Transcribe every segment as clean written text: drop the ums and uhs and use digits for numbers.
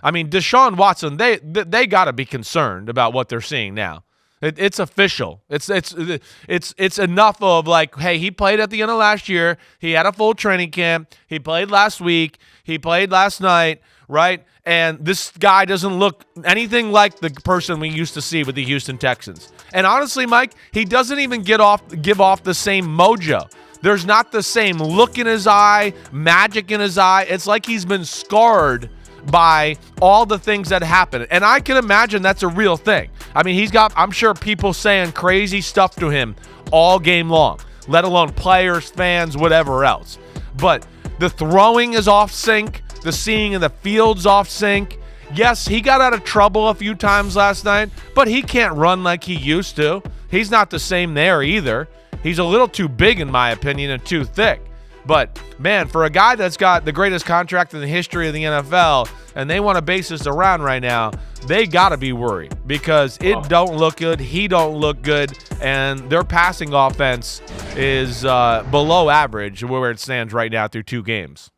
I mean, Deshaun Watson, they got to be concerned about what they're seeing now. It's official. It's enough of like, hey, he played at the end of last year. He had a full training camp. He played last week. He played last night, right? And this guy doesn't look anything like the person we used to see with the Houston Texans. And honestly, Mike, he doesn't even give off the same mojo. There's not the same look in his eye, magic in his eye. It's like he's been scarred by all the things that happen. And I can imagine that's a real thing. I mean, he's got, I'm sure, people saying crazy stuff to him all game long, let alone players, fans, whatever else. But the throwing is off sync. The seeing in the field's off sync. Yes, he got out of trouble a few times last night, but he can't run like he used to. He's not the same there either. He's a little too big, in my opinion, and too thick. But, man, for a guy that's got the greatest contract in the history of the NFL, and they want to base this around right now, they got to be worried because it don't look good, he don't look good, and their passing offense is below average where it stands right now through 2 games.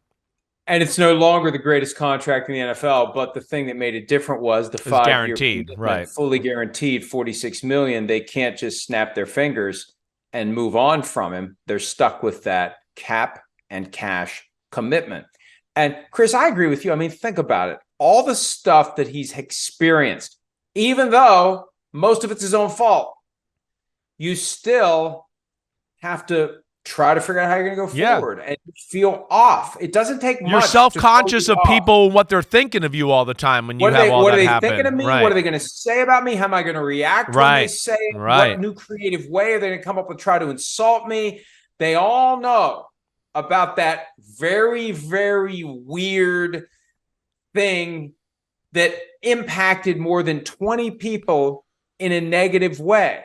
And it's no longer the greatest contract in the NFL, but the thing that made it different was the 5-year guaranteed, right? Fully guaranteed, $46 million. They can't just snap their fingers and move on from him. They're stuck with that cap and cash commitment. And Chris, I agree with you. I mean, think about it. All the stuff that he's experienced, even though most of it's his own fault, you still have to try to figure out how you're going to go forward and feel off. It doesn't take much. You're self-conscious of people and what they're thinking of you all the time when you have all that happen. What are they thinking of me? Right. What are they going to say about me? How am I going to react when they say it? What new creative way are they going to come up with try to insult me? They all know about that very, very weird thing that impacted more than 20 people in a negative way.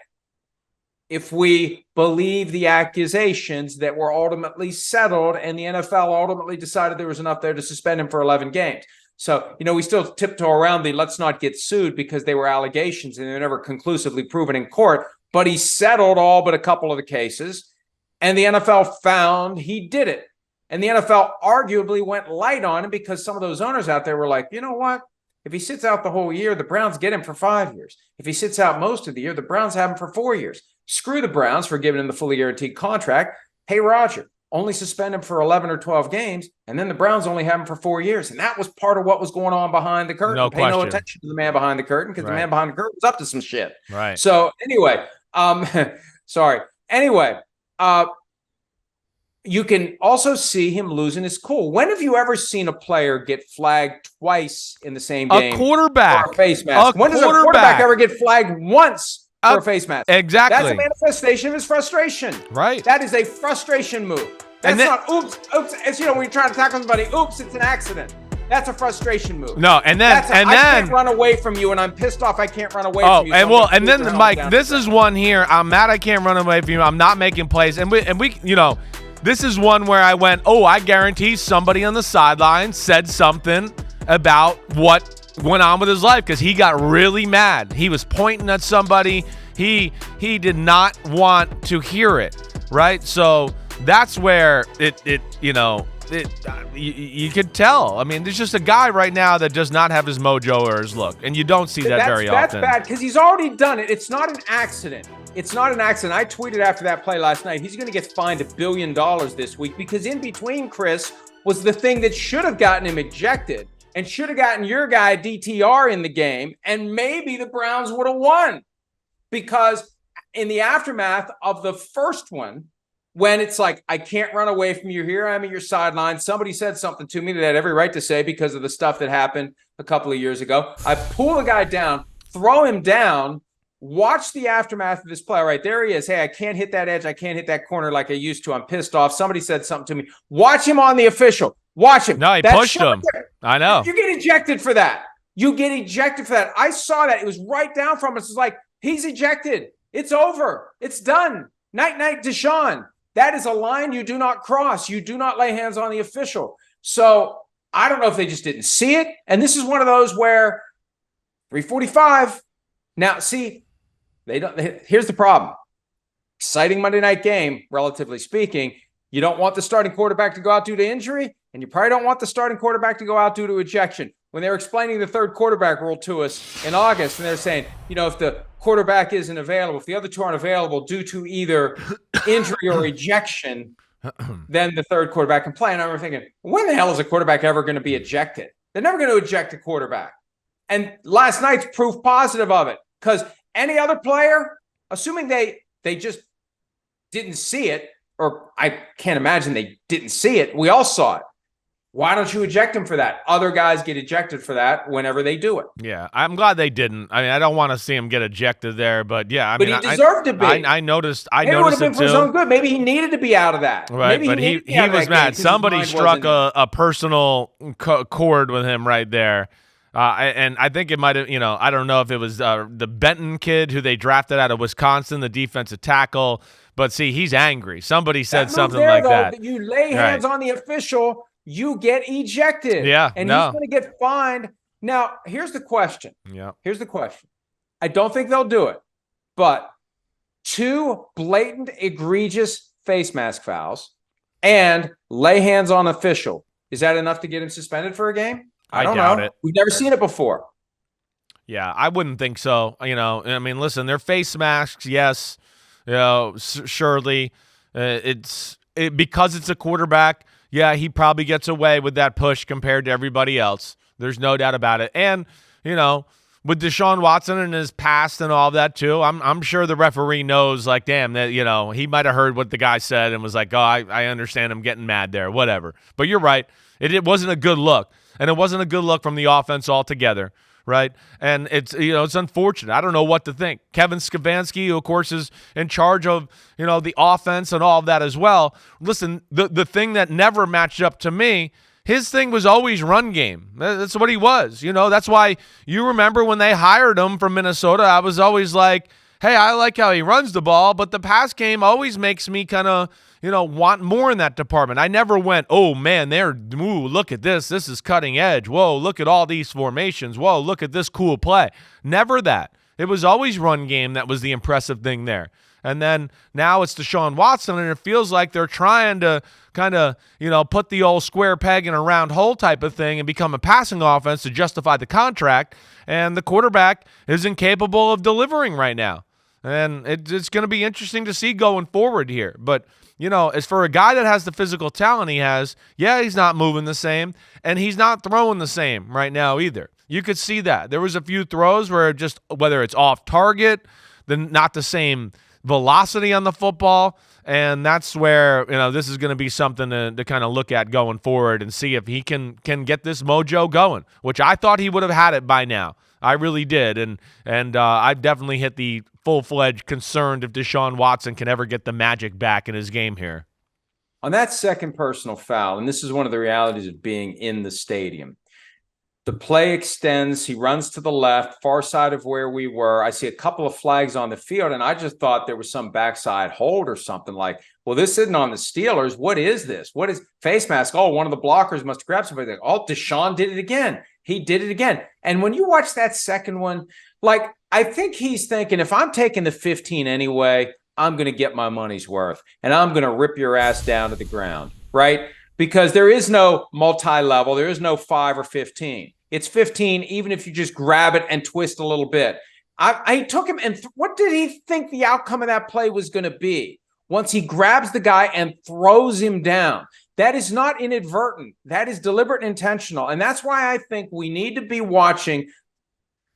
If we believe the accusations that were ultimately settled and the NFL ultimately decided there was enough there to suspend him for 11 games. So, we still tiptoe around the let's not get sued because they were allegations and they're never conclusively proven in court. But he settled all but a couple of the cases, and the NFL found he did it. And the NFL arguably went light on him because some of those owners out there were like, you know what? If he sits out the whole year, the Browns get him for 5 years. If he sits out most of the year, the Browns have him for 4 years. Screw the Browns for giving him the fully guaranteed contract. Hey, Roger, only suspend him for 11 or 12 games, and then the Browns only have him for 4 years. And that was part of what was going on behind the curtain. No question. Pay no attention to the man behind the curtain because the man behind the curtain was up to some shit. Right. So anyway, sorry. Anyway, you can also see him losing his cool. When have you ever seen a player get flagged twice in the same game? A quarterback. For a face mask. When does a quarterback ever get flagged once for a face mask? Exactly. That's a manifestation of his frustration. Right. That is a frustration move. That's not oops. It's when you're trying to tackle somebody, oops, it's an accident. That's a frustration move. No, and then I can't run away from you, and I'm pissed off. I can't run away from you. And then Mike, this is one here. I'm mad I can't run away from you. I'm not making plays, and we this is one where I went, I guarantee somebody on the sideline said something about what went on with his life because he got really mad. He was pointing at somebody. He did not want to hear it, right? So that's where you could tell. I mean, there's just a guy right now that does not have his mojo or his look, and you don't see that very often. That's bad because he's already done it. It's not an accident. It's not an accident. I tweeted after that play last night, he's going to get fined $1 billion this week because in between, Chris, was the thing that should have gotten him ejected and should have gotten your guy DTR in the game, and maybe the Browns would have won. Because in the aftermath of the first one, when it's like, I can't run away from you, here I am at your sideline, somebody said something to me that I had every right to say because of the stuff that happened a couple of years ago. I pull the guy down, throw him down, watch the aftermath of this play. All right, there he is. Hey, I can't hit that edge. I can't hit that corner like I used to. I'm pissed off. Somebody said something to me. Watch him on the official. Watch him. No, he pushed him. I know. You get ejected for that. You get ejected for that. I saw that. It was right down from us. It's like, he's ejected. It's over. It's done. Night, DeSean. That is a line you do not cross. You do not lay hands on the official. So I don't know if they just didn't see it. And this is one of those where 345. Now, see, here's the problem. Exciting Monday night game, relatively speaking. You don't want the starting quarterback to go out due to injury, and you probably don't want the starting quarterback to go out due to ejection. when they were explaining the third quarterback rule to us in August, and they're saying, if the quarterback isn't available, if the other two aren't available due to either injury or ejection, then the third quarterback can play. And I remember thinking, when the hell is a quarterback ever going to be ejected? They're never going to eject a quarterback. And last night's proof positive of it, because any other player, assuming they just didn't see it, or I can't imagine they didn't see it. We all saw it. Why don't you eject him for that? Other guys get ejected for that whenever they do it. Yeah, I'm glad they didn't. I mean, I don't want to see him get ejected there, but yeah, he deserved to be. I noticed. Maybe it would have been for his own good. Maybe he needed to be out of that. Right, Maybe but he was mad. Somebody struck a personal chord with him right there. And I think it might have, I don't know if it was the Benton kid who they drafted out of Wisconsin, the defensive tackle. But see, he's angry. Somebody said something like that. You lay hands on the official, you get ejected. Yeah, and he's going to get fined. Now, here's the question. Yeah. Here's the question. I don't think they'll do it, but 2 blatant, egregious face mask fouls and lay hands on official. Is that enough to get him suspended for a game? I don't doubt know. It. We've never seen it before. Yeah, I wouldn't think so. I mean, listen, they're face masks, yes. Surely because it's a quarterback. Yeah, he probably gets away with that push compared to everybody else. There's no doubt about it. And, with Deshaun Watson and his past and all that too, I'm sure the referee knows, like, damn, that, he might have heard what the guy said and was like, oh, I understand him getting mad there, whatever. But you're right. It wasn't a good look. And it wasn't a good look from the offense altogether. Right. And it's unfortunate. I don't know what to think. Kevin Stefanski, who of course is in charge of, the offense and all of that as well. Listen, the thing that never matched up to me, his thing was always run game. That's what he was. That's why you remember when they hired him from Minnesota, I was always like, hey, I like how he runs the ball, but the pass game always makes me kind of, want more in that department. I never went, oh, man, look at this. This is cutting edge. Whoa, look at all these formations. Whoa, look at this cool play. Never that. It was always run game that was the impressive thing there. And then now it's Deshaun Watson, and it feels like they're trying to kind of, put the old square peg in a round hole type of thing and become a passing offense to justify the contract. And the quarterback is incapable of delivering right now. And it's going to be interesting to see going forward here. But, as for a guy that has the physical talent he has, yeah, he's not moving the same, and he's not throwing the same right now either. You could see that. There was a few throws where whether it's off target, then not the same velocity on the football, and that's where, this is going to be something to kind of look at going forward and see if he can get this mojo going, which I thought he would have had it by now. I really did, and I've definitely hit the full-fledged concerned if Deshaun Watson can ever get the magic back in his game here. On that second personal foul, and this is one of the realities of being in the stadium, the play extends. He runs to the left, far side of where we were. I see a couple of flags on the field, and I just thought there was some backside hold or something like, well, this isn't on the Steelers. What is this? What is face mask? Oh, one of the blockers must have grabbed somebody. Oh, Deshaun did it again. He did it again. And when you watch that second one, I think he's thinking, if I'm taking the 15 anyway, I'm going to get my money's worth, and I'm going to rip your ass down to the ground, right? Because there is no multi-level. There is no 5 or 15. It's 15, even if you just grab it and twist a little bit. I took him, and what did he think the outcome of that play was going to be? Once he grabs the guy and throws him down. That is not inadvertent. That is deliberate and intentional. And that's why I think we need to be watching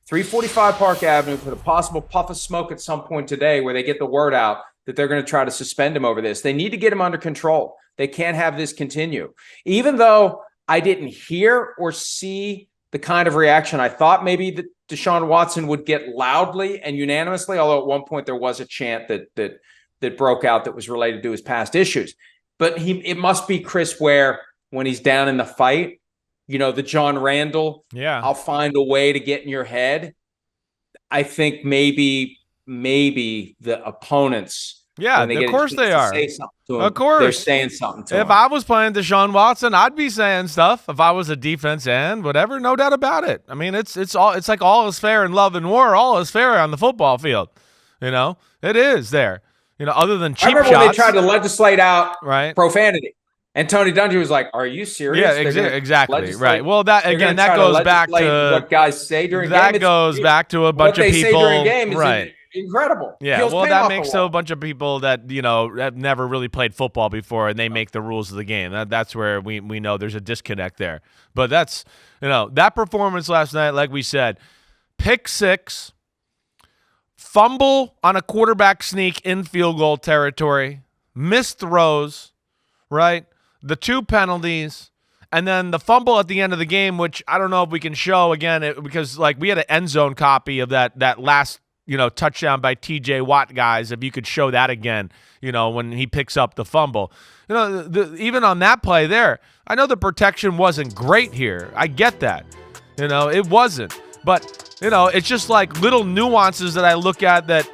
345 Park Avenue for the possible puff of smoke at some point today where they get the word out that they're going to try to suspend him over this. They need to get him under control. They can't have this continue. Even though I didn't hear or see the kind of reaction I thought maybe that Deshaun Watson would get loudly and unanimously, although at one point there was a chant that broke out that was related to his past issues. But it must be Chris where when he's down in the fight, the John Randall, I'll find a way to get in your head. I think maybe the opponents, of course they are. Of course, they're saying something to him. If I was playing Deshaun Watson, I'd be saying stuff. If I was a defense end, whatever, no doubt about it. I mean, it's like all is fair in love and war. All is fair on the football field. It is there. Other than cheap shots. I remember when they tried to legislate out profanity. And Tony Dungy was like, "Are you serious?" Yeah, exactly. Right. Well, that again, that goes back to what guys say during that game. Goes back to a bunch of people. What they say during game is right. Incredible. Yeah, well, that makes a bunch of people that have never really played football before, and they make the rules of the game. That's where we know there's a disconnect there. But that's that performance last night, like we said, pick 6, fumble on a quarterback sneak in field goal territory, missed throws, right? The 2 penalties, and then the fumble at the end of the game, which I don't know if we can show again because we had an end zone copy of that last touchdown by TJ Watt, guys. If you could show that again, when he picks up the fumble, even on that play there, I know the protection wasn't great here. I get that, it wasn't, but it's just like little nuances that I look at that.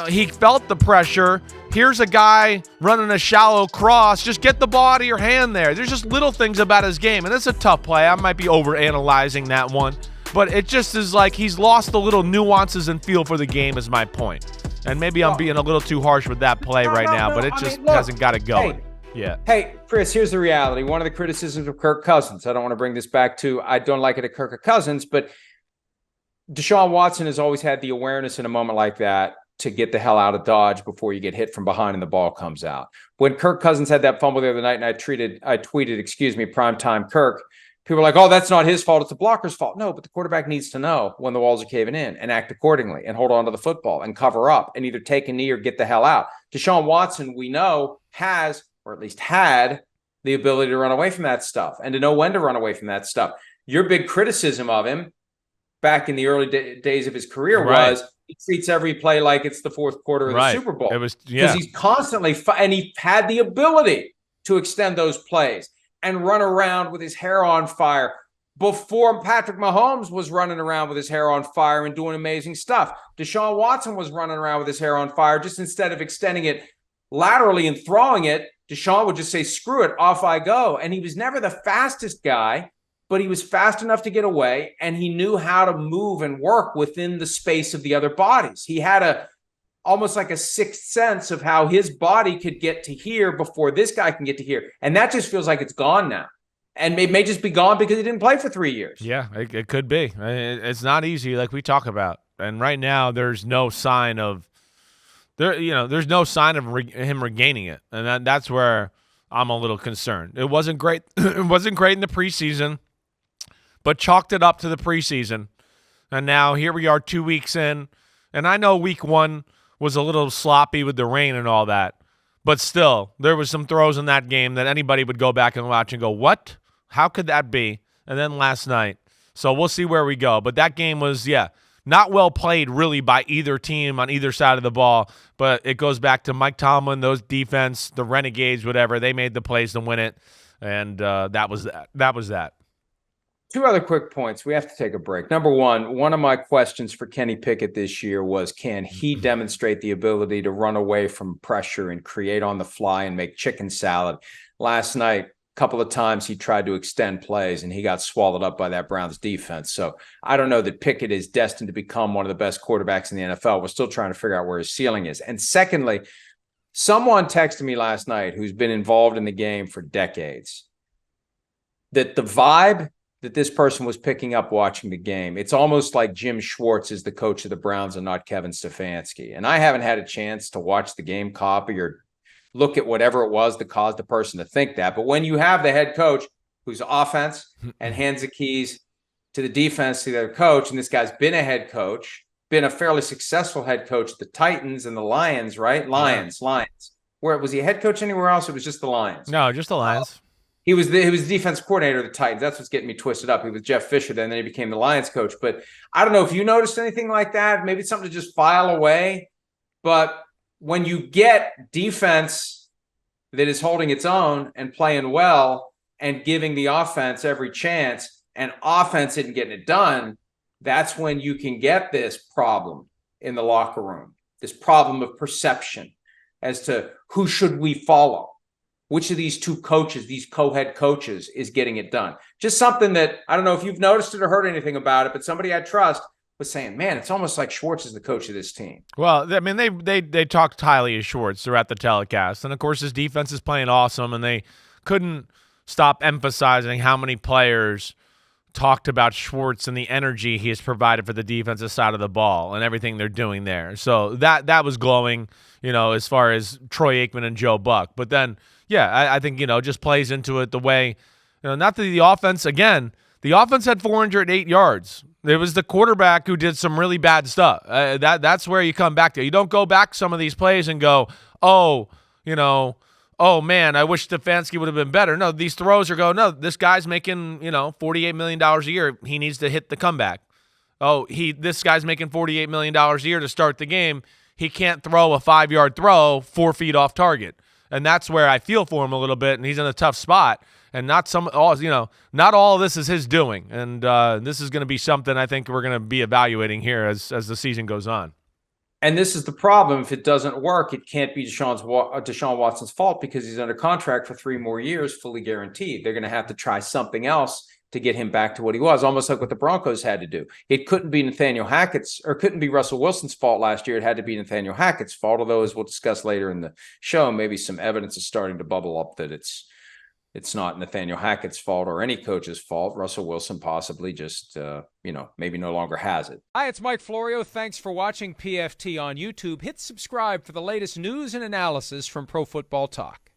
He felt the pressure. Here's a guy running a shallow cross. Just get the ball out of your hand there. There's just little things about his game, and it's a tough play. I might be overanalyzing that one, but it just is like he's lost the little nuances and feel for the game is my point. And maybe I'm being a little too harsh with that play now, but it just hasn't got it going. Hey, Chris, here's the reality. One of the criticisms of Kirk Cousins, I don't want to bring this back to, I don't like it at Kirk Cousins, but DeSean Watson has always had the awareness in a moment like that to get the hell out of Dodge before you get hit from behind and the ball comes out. When Kirk Cousins had that fumble the other night and I tweeted, primetime Kirk, people are like, oh, that's not his fault. It's the blocker's fault. No, but the quarterback needs to know when the walls are caving in and act accordingly and hold on to the football and cover up and either take a knee or get the hell out. DeSean Watson, we know, has, or at least had, the ability to run away from that stuff and to know when to run away from that stuff. Your big criticism of him back in the early days of his career was he treats every play like it's the fourth quarter of the Super Bowl. It was because he's constantly and he had the ability to extend those plays and run around with his hair on fire before Patrick Mahomes was running around with his hair on fire and doing amazing stuff. DeSean Watson was running around with his hair on fire. Just instead of extending it laterally and throwing it, DeSean would just say, screw it, off I go. And he was never the fastest guy, but he was fast enough to get away, and he knew how to move and work within the space of the other bodies. He had almost like a sixth sense of how his body could get to here before this guy can get to here. And that just feels like it's gone now. And it may just be gone because he didn't play for 3 years. Yeah, it could be. It's not easy like we talk about. And right now there's no sign of there's no sign of him regaining it. And that's where I'm a little concerned. It wasn't great. It wasn't great in the preseason, but chalked it up to the preseason. And now here we are 2 weeks in. And I know week 1 was a little sloppy with the rain and all that. But still, there was some throws in that game that anybody would go back and watch and go, what? How could that be? And then last night. So we'll see where we go. But that game was, not well played really by either team on either side of the ball. But it goes back to Mike Tomlin, those defense, the Renegades, whatever. They made the plays to win it. And that was that. That was that. 2 other quick points. We have to take a break. Number one of my questions for Kenny Pickett this year was, can he demonstrate the ability to run away from pressure and create on the fly and make chicken salad? Last night, a couple of times he tried to extend plays and he got swallowed up by that Browns defense. So I don't know that Pickett is destined to become one of the best quarterbacks in the NFL. We're still trying to figure out where his ceiling is. And secondly, someone texted me last night who's been involved in the game for decades that the vibe that this person was picking up watching the game, it's almost like Jim Schwartz is the coach of the Browns and not Kevin Stefanski. And I haven't had a chance to watch the game copy or look at whatever it was that caused the person to think that. But when you have the head coach who's offense and hands the keys to the defense to their coach, and this guy's been a head coach, been a fairly successful head coach, the Titans and the Lions, right? Lions. Where was he a head coach anywhere else? It was just the Lions. No, just the Lions. He was the defense coordinator of the Titans. That's what's getting me twisted up. He was Jeff Fisher, then he became the Lions coach. But I don't know if you noticed anything like that. Maybe it's something to just file away. But when you get defense that is holding its own and playing well and giving the offense every chance, and offense isn't getting it done, that's when you can get this problem in the locker room, this problem of perception as to who should we follow. Which of these 2 coaches, these co-head coaches, is getting it done? Just something that, I don't know if you've noticed it or heard anything about it, but somebody I trust was saying, man, it's almost like Schwartz is the coach of this team. Well, I mean, they talked highly of Schwartz throughout the telecast. And, of course, his defense is playing awesome, and they couldn't stop emphasizing how many players talked about Schwartz and the energy he has provided for the defensive side of the ball and everything they're doing there. So that was glowing, as far as Troy Aikman and Joe Buck. But then, yeah, I think, just plays into it the way, not that the offense, again, the offense had 408 yards. It was the quarterback who did some really bad stuff. That's where you come back to. You don't go back some of these plays and go, oh man, I wish Stefanski would have been better. No, these throws are no, this guy's making, $48 million a year. He needs to hit the comeback. This guy's making $48 million a year to start the game. He can't throw a 5-yard throw 4 feet off target. And that's where I feel for him a little bit, and he's in a tough spot. And not all of this is his doing. And this is going to be something I think we're going to be evaluating here as the season goes on. And this is the problem. If it doesn't work, it can't be Deshaun Watson's fault because he's under contract for 3 more years, fully guaranteed. They're going to have to try something else to get him back to what he was, almost like what the Broncos had to do. It couldn't be Nathaniel Hackett's, or couldn't be Russell Wilson's fault last year. It had to be Nathaniel Hackett's fault, although, as we'll discuss later in the show, maybe some evidence is starting to bubble up that it's not Nathaniel Hackett's fault or any coach's fault. Russell Wilson possibly just, maybe no longer has it. Hi, it's Mike Florio. Thanks for watching PFT on YouTube. Hit subscribe for the latest news and analysis from Pro Football Talk.